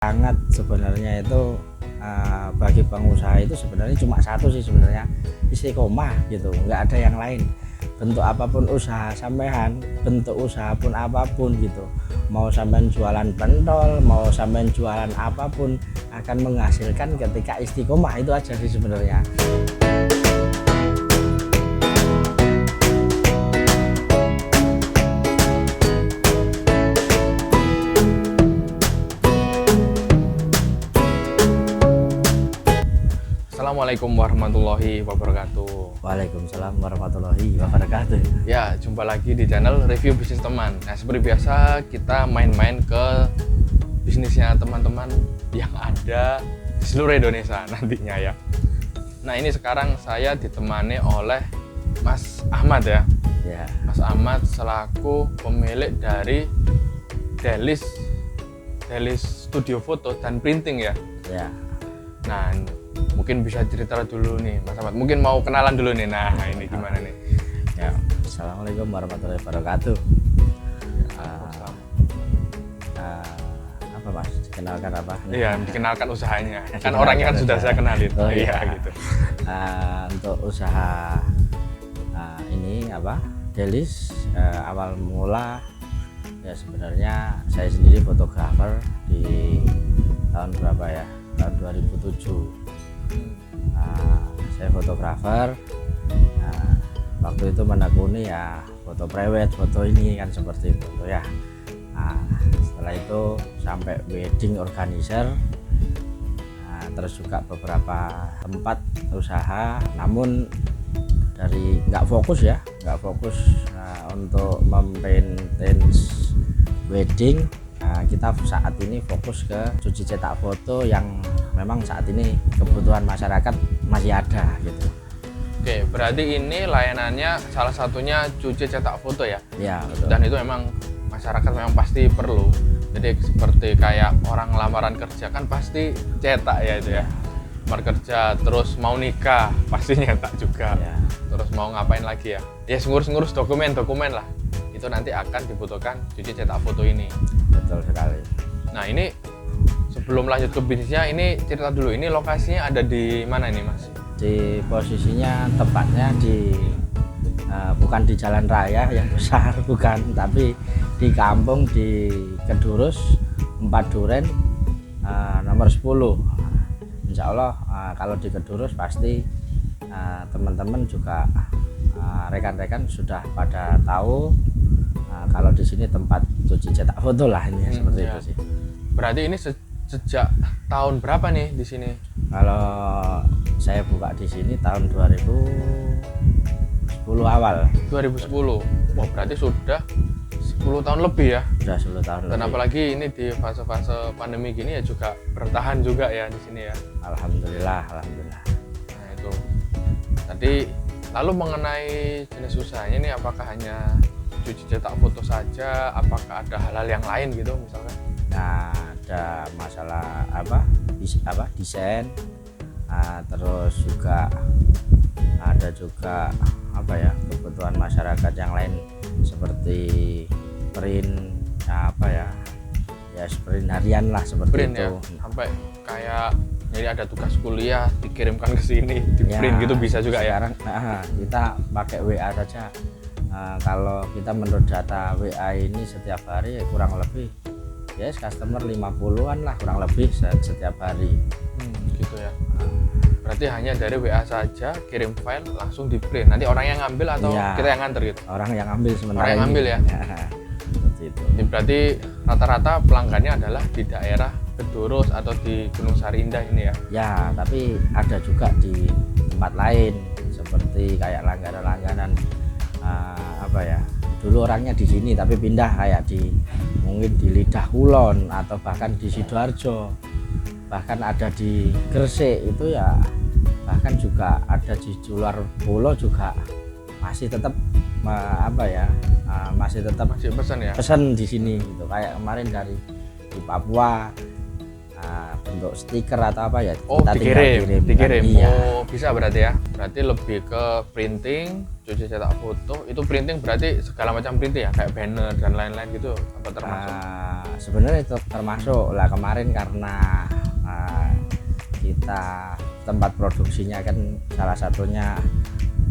Sangat sebenarnya itu bagi pengusaha itu sebenarnya cuma satu sih sebenarnya, istiqomah gitu, nggak ada yang lain. Bentuk apapun usaha sampean, bentuk usaha pun apapun gitu, mau sampean jualan pentol, mau sampean jualan apapun akan menghasilkan ketika istiqomah, itu aja sih sebenarnya. Assalamualaikum warahmatullahi wabarakatuh. Waalaikumsalam warahmatullahi wabarakatuh. Ya, jumpa lagi di channel Review Bisnis Teman. Nah, seperti biasa kita main-main ke bisnisnya teman-teman yang ada di seluruh Indonesia nantinya ya. Nah, ini sekarang saya ditemani oleh Mas Ahmad ya. Ya, Mas Ahmad selaku pemilik dari Delis Studio Foto dan Printing ya. ya. Nah, mungkin bisa cerita dulu nih Mas Ahmad, mungkin mau kenalan dulu nih. Nah, ini gimana nih Ya, Assalamualaikum warahmatullahi wabarakatuh. Apa Mas? Dikenalkan apa? Iya, dikenalkan usahanya kan orangnya kan sudah saya kenalin. Oh, iya iya. gitu. Untuk usaha ini apa? Delis awal mula ya sebenarnya saya sendiri fotografer di tahun berapa ya? Tahun 2007. Saya fotografer. Waktu itu menekuni ya foto private, foto ini kan seperti itu ya. Setelah itu sampai wedding organizer, terus juga beberapa tempat usaha, namun dari nggak fokus untuk maintenance wedding. Kita saat ini fokus ke cuci cetak foto yang memang saat ini kebutuhan masyarakat masih ada gitu. Oke, berarti ini layanannya salah satunya cuci cetak foto ya. Ya, betul. Dan itu memang masyarakat memang pasti perlu. Jadi seperti kayak orang lamaran kerja kan pasti cetak ya itu ya. Lamar kerja, terus mau nikah pasti nyetak juga. Ya. Terus mau ngapain lagi ya? Ya ngurus-ngurus dokumen lah. Itu nanti akan dibutuhkan cuci cetak foto ini. Betul sekali. Nah, ini sebelum lanjut ke bisnisnya, ini cerita dulu, ini lokasinya ada di mana ini Mas? Di posisinya tepatnya di bukan di jalan raya yang besar, bukan, tapi di kampung di Kedurus, 4 Duren, nomor 10. Insya Allah kalau di Kedurus pasti teman-teman juga rekan-rekan sudah pada tahu kalau di sini tempat cuci cetak foto lah ini seperti ya. itu sih. Berarti ini sejak tahun berapa nih di sini? Kalau saya buka di sini tahun 2010 awal. 2010. Wah, berarti sudah 10 tahun lebih ya. Sudah 10 tahun Dan lebih. apalagi ini di fase-fase pandemi gini ya juga bertahan juga ya di sini ya. Alhamdulillah. Nah, itu. Tadi lalu mengenai jenis usahanya ini apakah hanya cuci cetak foto saja, apakah ada hal-hal yang lain gitu misalkan? Nah, ada masalah desain, terus juga ada juga kebutuhan masyarakat yang lain seperti print sprint harian lah seperti Print itu. ya, sampai kayak jadi ada tugas kuliah dikirimkan ke sini di print gitu bisa juga sekarang, ya. Kita pakai WA saja. Kalau kita menurut data WA ini setiap hari kurang lebih customer 50-an lah kurang lebih setiap hari. Gitu ya. Berarti hanya dari WA saja kirim file langsung di print. Nanti orang yang ngambil atau Ya, kita yang nganter gitu? orang yang ambil sementara Orang yang ini. ambil ya? Seperti itu. Ini berarti rata-rata pelanggannya adalah di daerah Kedurus atau di Gunung Sariindah ini ya? Ya, tapi ada juga di tempat lain seperti kayak langganan-langganan dulu orangnya di sini tapi pindah kayak mungkin di Lidah Kulon atau bahkan di Sidoarjo, bahkan ada di Gresik itu ya, bahkan juga ada di luar pulau juga masih tetap masih pesan ya? pesan di sini gitu. Kayak kemarin dari di Papua, untuk stiker atau apa ya Oh, kita tinggal dikirim. Iya. Oh, bisa berarti ya. Berarti lebih ke printing, cuci cetak foto. Itu printing berarti segala macam printing ya, kayak banner dan lain-lain gitu apa termasuk? Sebenarnya itu termasuk lah. Kemarin karena kita tempat produksinya kan salah satunya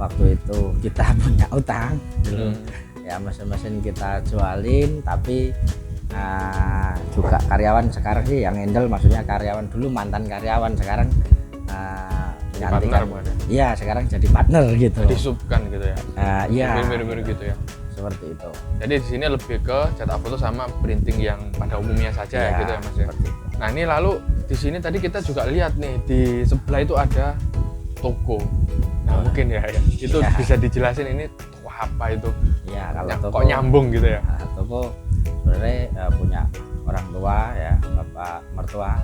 waktu itu kita punya utang dulu. Ya mesin-mesin kita jualin, tapi juga karyawan sekarang sih yang handle, maksudnya karyawan dulu mantan karyawan, sekarang Partner, iya sekarang jadi partner gitu, disubkan gitu ya. Iya Mirip-mirip gitu ya, seperti itu. jadi di sini lebih ke cetak foto sama printing yang pada umumnya saja ya, gitu ya Mas ya. Nah ini lalu di sini tadi kita juga lihat nih di sebelah itu ada toko. Nah mungkin ya itu bisa dijelasin ini toko apa itu ya, kalau yang toko, kok nyambung gitu ya. Toko sebenarnya punya orang tua ya, bapak mertua,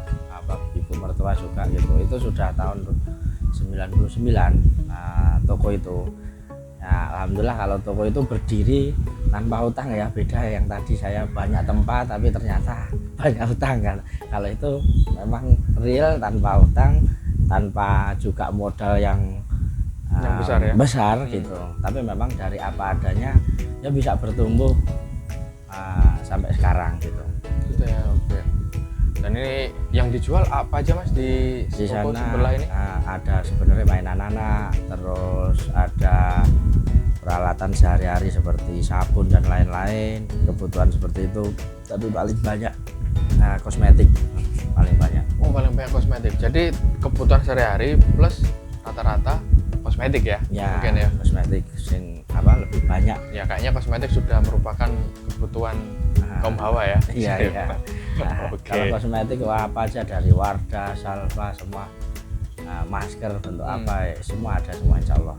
ibu mertua juga gitu. Itu sudah tahun 99 toko itu ya. Alhamdulillah kalau toko itu berdiri tanpa utang ya, beda yang tadi saya banyak tempat tapi ternyata banyak utang kan. Kalau itu memang real tanpa utang, tanpa juga modal yang besar ya, besar gitu, tapi memang dari apa adanya ya bisa bertumbuh sampai sekarang gitu. Gitu ya, oke. Dan ini yang dijual apa aja Mas di toko sana sebelah ini? Ada sebenarnya mainan anak, terus ada peralatan sehari-hari seperti sabun dan lain-lain, kebutuhan seperti itu. Tapi paling banyak kosmetik, paling banyak. Oh, paling banyak kosmetik. Jadi kebutuhan sehari-hari plus rata-rata kosmetik ya? Mungkin ya. Kosmetik lebih banyak. Ya kayaknya kosmetik sudah merupakan kebutuhan kaum hawa ya. Iya. Kalau kosmetik apa aja, dari Wardah, Salva, semua masker bentuk apa semua ada semua, insya Allah.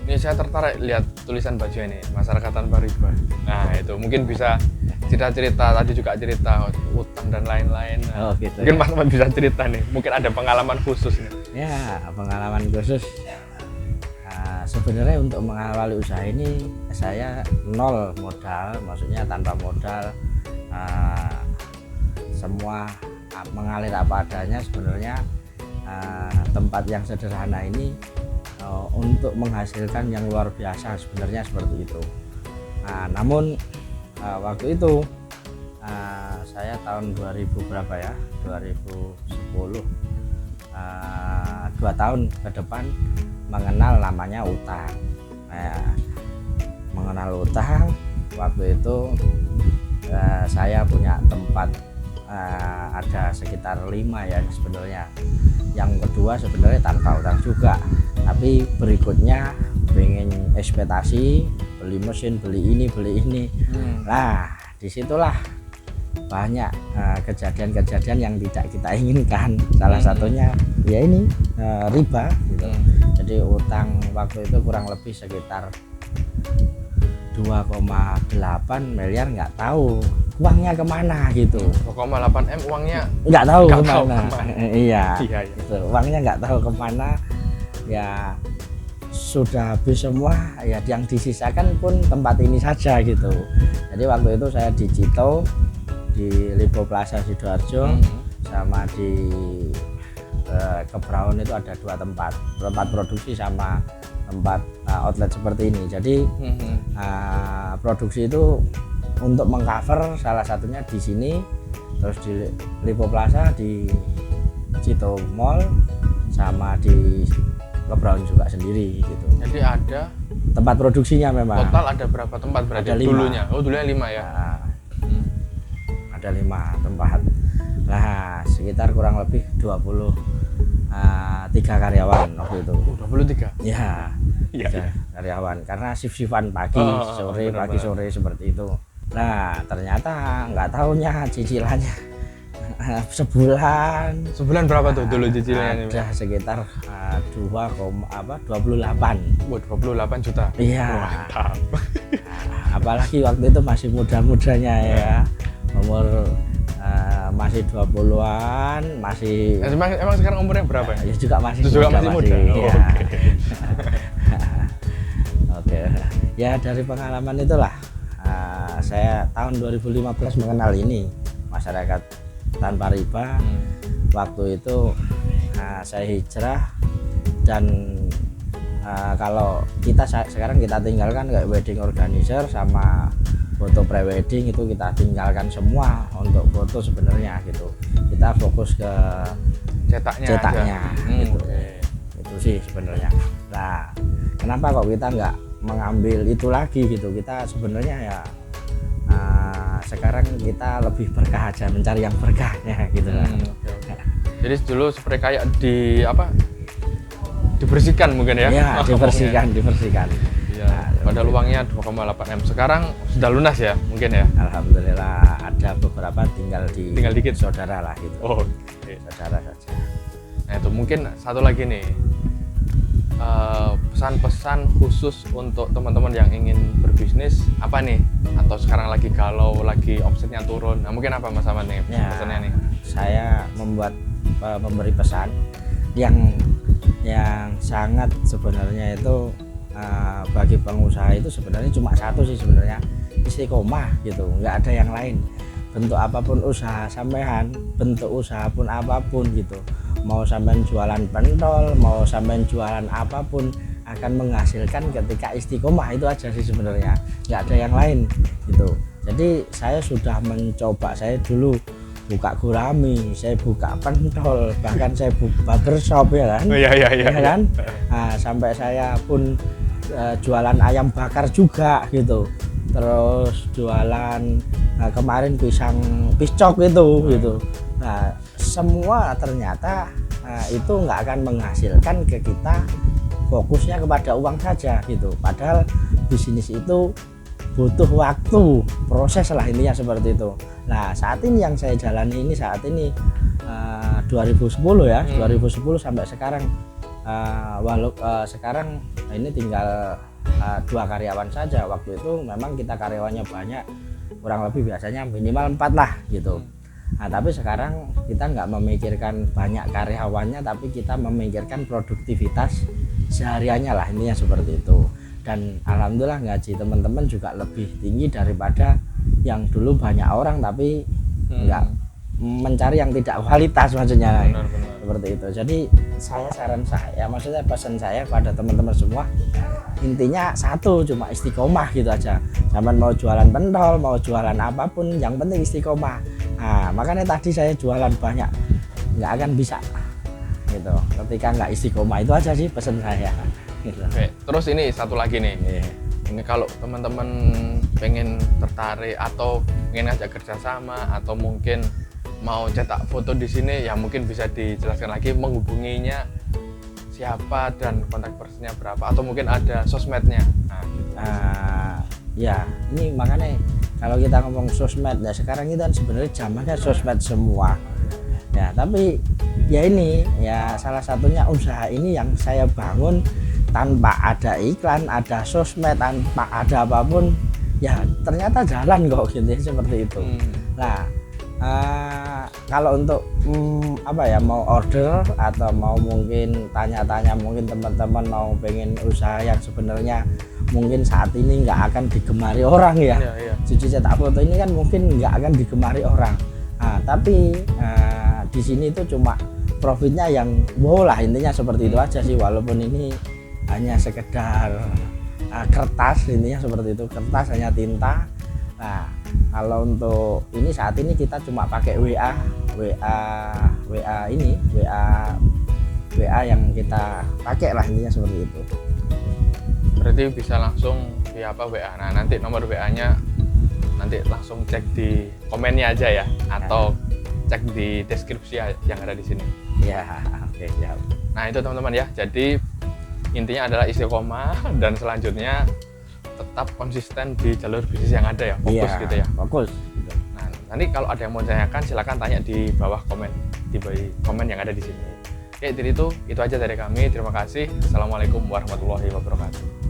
Ini saya tertarik lihat tulisan baju ini, masyarakat tanpa riba. Nah itu mungkin bisa cerita tadi juga cerita utang dan lain-lain. Gitu, mungkin Mas bisa cerita nih, mungkin ada pengalaman khusus nih. Ya, pengalaman khusus. Sebenarnya untuk mengawali usaha ini saya nol modal, maksudnya tanpa modal, semua mengalir apa adanya. Sebenarnya tempat yang sederhana ini untuk menghasilkan yang luar biasa sebenarnya seperti itu. Namun waktu itu saya tahun 2000 berapa ya, 2010, 2 tahun ke depan mengenal namanya utang. Mengenal utang waktu itu saya punya tempat ada sekitar 5 ya sebenarnya. Yang kedua sebenarnya tanpa utang juga, tapi berikutnya pengen ekspektasi beli mesin, beli ini. Nah disitulah banyak kejadian-kejadian yang tidak kita inginkan. Salah satunya ya ini riba gitu. Jadi utang waktu itu kurang lebih sekitar 2,8 miliar, nggak tahu uangnya kemana gitu. 2,8 M uangnya nggak tahu kemana. Iya. Gitu. Uangnya nggak tahu kemana ya, sudah habis semua ya, yang disisakan pun tempat ini saja gitu. Jadi waktu itu saya di Cito, di Lipo Plaza Sidoarjo, sama di Kebraun itu ada 2 tempat produksi sama tempat outlet seperti ini. Jadi produksi itu untuk mengcover salah satunya di sini, terus di Lipo Plaza, di Cito Mall, sama di Kebraun juga sendiri gitu. Jadi ada tempat produksinya memang. Total ada berapa tempat berarti? Ada 5. Dulunya? Oh dulunya 5 ya? Ada 5 tempat. Nah sekitar kurang lebih 23 karyawan waktu itu. 23? Ya, karyawan, karena shift-shiftan pagi, sore, pagi sore seperti itu. Nah ternyata nggak tahunya cicilannya sebulan berapa tuh dulu cicilannya? Ada sekitar 28. Wah, 28 juta. Iya. Mantap. Apalagi waktu itu masih muda-mudanya ya, umur masih 20-an, masih. Emang sekarang umurnya berapa ya? Ya juga masih muda. Iya. Oke. Ya dari pengalaman itulah saya tahun 2015 mengenal ini masyarakat tanpa riba. waktu itu saya hijrah dan kalau kita sekarang kita tinggalkan kayak wedding organizer sama foto prewedding itu kita tinggalkan semua untuk foto sebenarnya gitu. Kita fokus ke cetaknya gitu. Itu sih sebenarnya. Nah, kenapa kok kita nggak mengambil itu lagi gitu? Kita sebenarnya ya sekarang kita lebih berkah aja, mencari yang berkahnya gitu lah. Jadi dulu seperti kayak dibersihkan mungkin ya? Ya, dibersihkan. Iya, padahal uangnya 2,8 M. Sekarang sudah lunas ya mungkin ya? Alhamdulillah, ada beberapa tinggal dikit saudara lah gitu. Oh, saudara saja. Nah itu mungkin satu lagi nih, pesan-pesan khusus untuk teman-teman yang ingin berbisnis apa nih? Atau sekarang lagi galau, lagi omsetnya turun, nah mungkin apa Mas Ahmad nih pesannya nih? Saya memberi pesan yang sangat sebenarnya itu bagi pengusaha itu sebenarnya cuma satu sih sebenarnya, istiqomah gitu, nggak ada yang lain. Bentuk apapun usaha sampean, bentuk usaha pun apapun gitu, mau sampean jualan pentol, mau sampean jualan apapun akan menghasilkan ketika istiqomah, itu aja sih sebenarnya, nggak ada yang lain gitu. Jadi saya sudah mencoba, saya dulu buka gurami, saya buka pentol, bahkan saya buka barbershop ya kan. Ya kan? Nah, sampai saya pun jualan ayam bakar juga gitu. Terus jualan kemarin piscok itu gitu. Nah, semua ternyata itu nggak akan menghasilkan ke kita, fokusnya kepada uang saja gitu. Padahal bisnis itu butuh waktu, proses lah intinya seperti itu. Nah, saat ini yang saya jalani ini saat ini 2010 ya, 2010 sampai sekarang, sekarang ini tinggal 2 karyawan saja. Waktu itu memang kita karyawannya banyak, kurang lebih biasanya minimal 4 lah gitu. Nah, tapi sekarang kita nggak memikirkan banyak karyawannya, tapi kita memikirkan produktivitas sehariannya lah, intinya seperti itu. Dan alhamdulillah gaji teman-teman juga lebih tinggi daripada yang dulu banyak orang tapi nggak mencari yang tidak kualitas, maksudnya benar. Seperti itu. Jadi saran saya, maksudnya pesan saya pada teman-teman semua, intinya satu, cuma istiqomah gitu aja. Zaman mau jualan pentol, mau jualan apapun, yang penting istiqomah. Nah, makanya tadi saya jualan banyak nggak akan bisa gitu ketika nggak istiqomah, itu aja sih pesan saya gitu. Oke, terus ini satu lagi nih, ini kalau teman-teman pengen tertarik atau pengen ngajak kerjasama atau mungkin mau cetak foto di sini, ya mungkin bisa dijelaskan lagi menghubunginya siapa dan kontak personnya berapa, atau mungkin ada sosmednya. Nah, gitu. Ya ini makanya kalau kita ngomong sosmed ya, sekarang itu kan sebenarnya zamannya sosmed semua ya, tapi ya ini ya salah satunya usaha ini yang saya bangun tanpa ada iklan, ada sosmed, tanpa ada apapun, ya ternyata jalan kok gitu, seperti itu. Nah, kalau untuk mau order atau mau mungkin tanya-tanya, mungkin teman-teman mau pengen usaha yang sebenarnya mungkin saat ini nggak akan digemari orang ya, cuci cetak foto ini kan mungkin nggak akan digemari orang. Nah, tapi di sini itu cuma profitnya yang wow lah, intinya seperti itu aja sih, walaupun ini hanya sekedar kertas, intinya seperti itu, kertas hanya tinta. Nah, kalau untuk ini saat ini kita cuma pakai WA yang kita pakai lah, intinya seperti itu. Berarti bisa langsung via WA. Nah, nanti nomor WA-nya nanti langsung cek di komennya aja ya, atau cek di deskripsi yang ada di sini. Ya, oke, siap. Nah, itu teman-teman ya. Jadi intinya adalah istiqomah dan selanjutnya tetap konsisten di jalur bisnis yang ada ya, fokus gitu ya. Fokus. Nah, nanti kalau ada yang mau tanyakan silakan tanya di bawah komen, yang ada di sini. Oke, jadi itu aja dari kami. Terima kasih. Assalamualaikum warahmatullahi wabarakatuh.